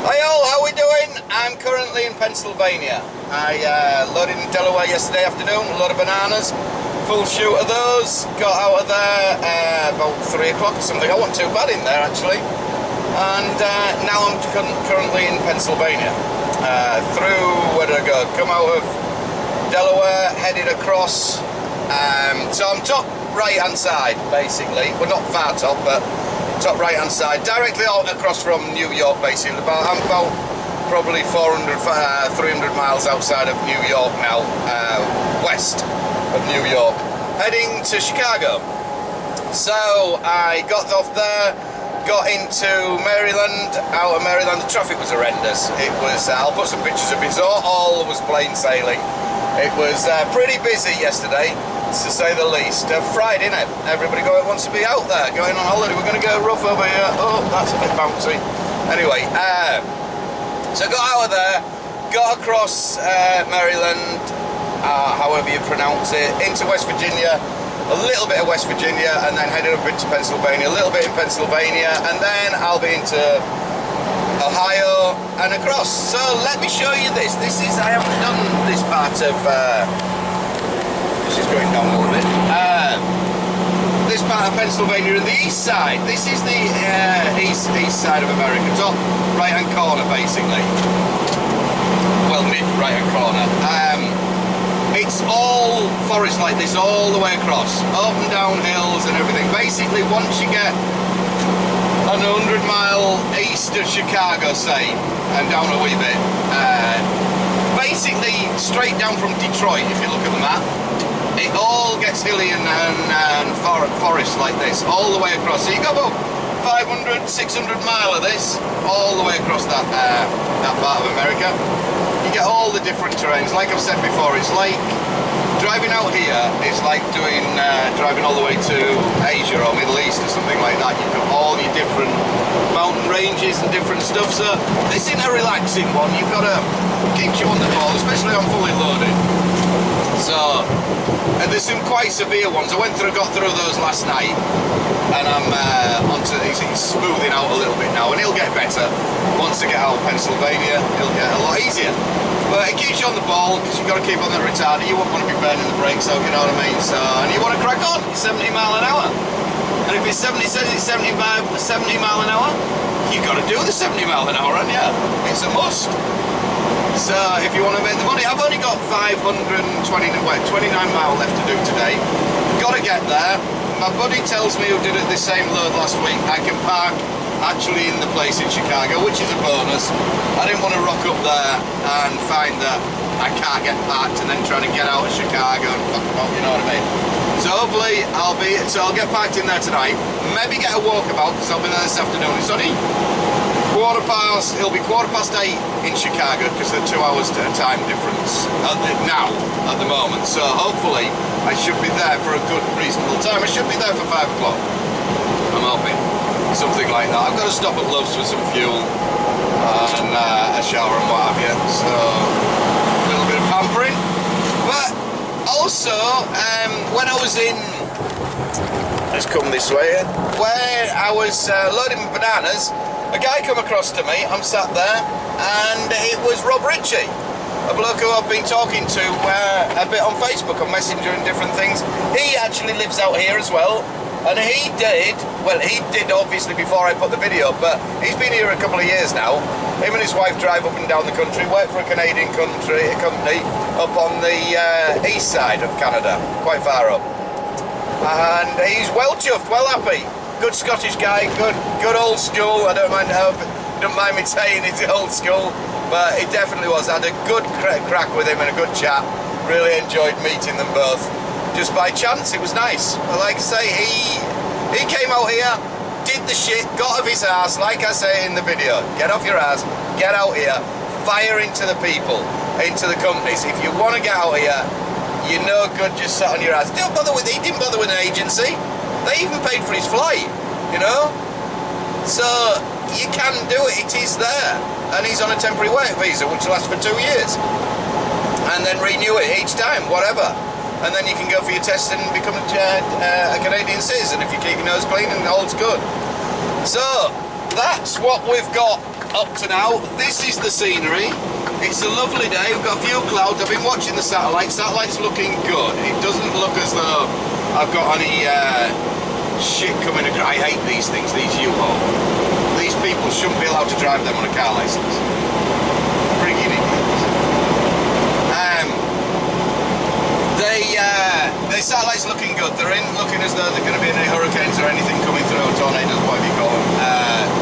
Hi all, how we doing? I'm currently in Pennsylvania. I loaded in Delaware yesterday afternoon, a load of bananas, full shoot of those, got out of there about 3 o'clock or something. I wasn't too bad in there actually. And now I'm currently in Pennsylvania. Where did I go? Come out of Delaware, headed across. So I'm top right hand side basically. Well, not far top, but top right hand side, directly across from New York basically. I'm about probably 300 miles outside of New York now, west of New York, heading to Chicago. So I got off there, got into Maryland. Out of Maryland the traffic was horrendous. It was, I'll put some pictures of it, so all was plain sailing. It was pretty busy yesterday, to say the least. Friday, innit? Everybody wants to be out there, going on holiday. We're going to go rough over here. Oh, that's a bit bouncy. Anyway, so got out of there, got across Maryland, however you pronounce it, into West Virginia, a little bit of West Virginia, and then headed up into Pennsylvania, a little bit in Pennsylvania, and then I'll be into Ohio and across. So let me show you this. I haven't done this part of this is going down a little bit. This part of Pennsylvania in the east side. This is the east side of America, top right hand corner basically. Well, mid right hand corner. It's all forest like this all the way across, up and down hills and everything. Basically, once you get on 100 mile east of Chicago, say, and down a wee bit, basically straight down from Detroit, if you look at the map, it all gets hilly and forest like this, all the way across. So you got about 500, 600 mile of this, all the way across that part of America. You get all the different terrains. Like I've said before, it's like driving out here is like driving all the way to Asia or Middle East or something like that. You've got all your different mountain ranges and different stuff. So this isn't a relaxing one. You've got to keep you on the ball, especially on fully loaded. So, and there's some quite severe ones. I got through those last night, and I'm he's smoothing out a little bit now, and he'll get better. Once I get out of Pennsylvania, he'll get a lot easier. But it keeps you on the ball, because you've got to keep on the retarder. You won't want to be burning the brakes out, you know what I mean? So, and you want to crack on, it's 70 mile an hour. And if it says it's 70 mile an hour, you've got to do the 70 mile an hour, haven't you? It's a must. So if you want to make the money, I've only got 29 mile left to do today. Got to get there. My buddy tells me, who did it the same load last week, I can park actually in the place in Chicago, which is a bonus. I didn't want to rock up there and find that I can't get parked and then trying to get out of Chicago and fuck about, you know what I mean? So hopefully I'll get parked in there tonight, maybe get a walkabout, because I'll be there this afternoon. It's only it'll be 8:15 in Chicago, because they're 2 hours to a time difference now at the moment. So hopefully I should be there for a good reasonable time. I should be there for 5 o'clock. I'm hoping. Something like that. I've got to stop at Love's for some fuel and a shower and what have you. So a little bit of pampering. But also when I was in, let's come this way, where I was loading bananas, a guy come across to me. I'm sat there, and it was Rob Ritchie, a bloke who I've been talking to a bit on Facebook, on Messenger and different things. He actually lives out here as well, and he did obviously before I put the video, but he's been here a couple of years now. Him and his wife drive up and down the country, work for a Canadian company up on the east side of Canada, quite far up. And he's well chuffed, well happy. Good Scottish guy, good old school. I don't mind me saying it's old school, but it definitely was. I had a good crack with him and a good chat. Really enjoyed meeting them both. Just by chance, it was nice. But like I say, he came out here, did the shit, got off his ass, like I say in the video. Get off your ass, get out here, fire into the people, into the companies. If you want to get out here, you're no good just sat on your ass. He didn't bother with an agency. They even paid for his flight, you know? So, you can do it, it is there. And he's on a temporary work visa, which lasts for 2 years. And then renew it each time, whatever. And then you can go for your test and become a Canadian citizen if you keep your nose clean and all's good. So, that's what we've got up to now. This is the scenery. It's a lovely day. We've got a few clouds. I've been watching the satellite. Satellite's looking good. It doesn't look as though I've got any shit coming across. I hate these things, these U-Haul. These people shouldn't be allowed to drive them on a car license. Friggin' idiots. The satellite's looking good. They're in looking as though they're going to be any hurricanes or anything coming through, tornadoes, whatever you call them,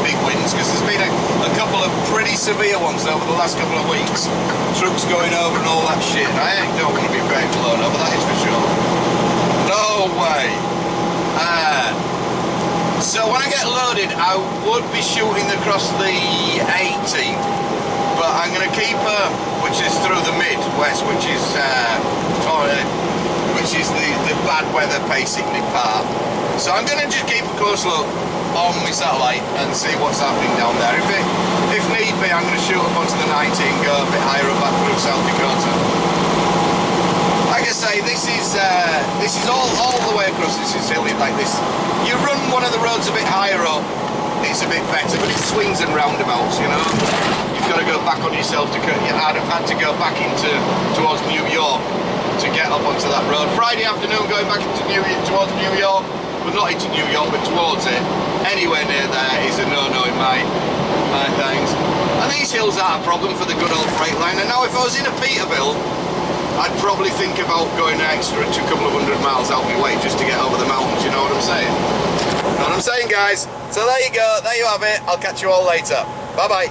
big winds, because there's been a couple of pretty severe ones over the last couple of weeks. Trucks going over and all that shit. I don't want to be very blown over, that is for sure. No way. So when I get loaded, I would be shooting across the 18, but I'm going to keep her, which is through the mid-west, which is the bad weather basically part. So I'm going to just keep a close look on my satellite and see what's happening down there. If need be, I'm going to shoot up onto the 19, go a bit higher up back through South Dakota. Like I say, this is all the way across. This is hilly like this. You run one of the roads a bit higher up, it's a bit better, but it swings and roundabouts, you know. You've got to go back on yourself to cut. I'd have had to go back towards New York to get up onto that road. Friday afternoon going back into towards New York, well not into New York but towards it, anywhere near there is a no-no in my things. And these hills aren't a problem for the good old Freightliner. Now if I was in a Peterbilt, I'd probably think about going an extra couple of 100 miles out my way just to get over the mountains, you know what I'm saying? You know what I'm saying, guys? So there you go, there you have it. I'll catch you all later. Bye bye.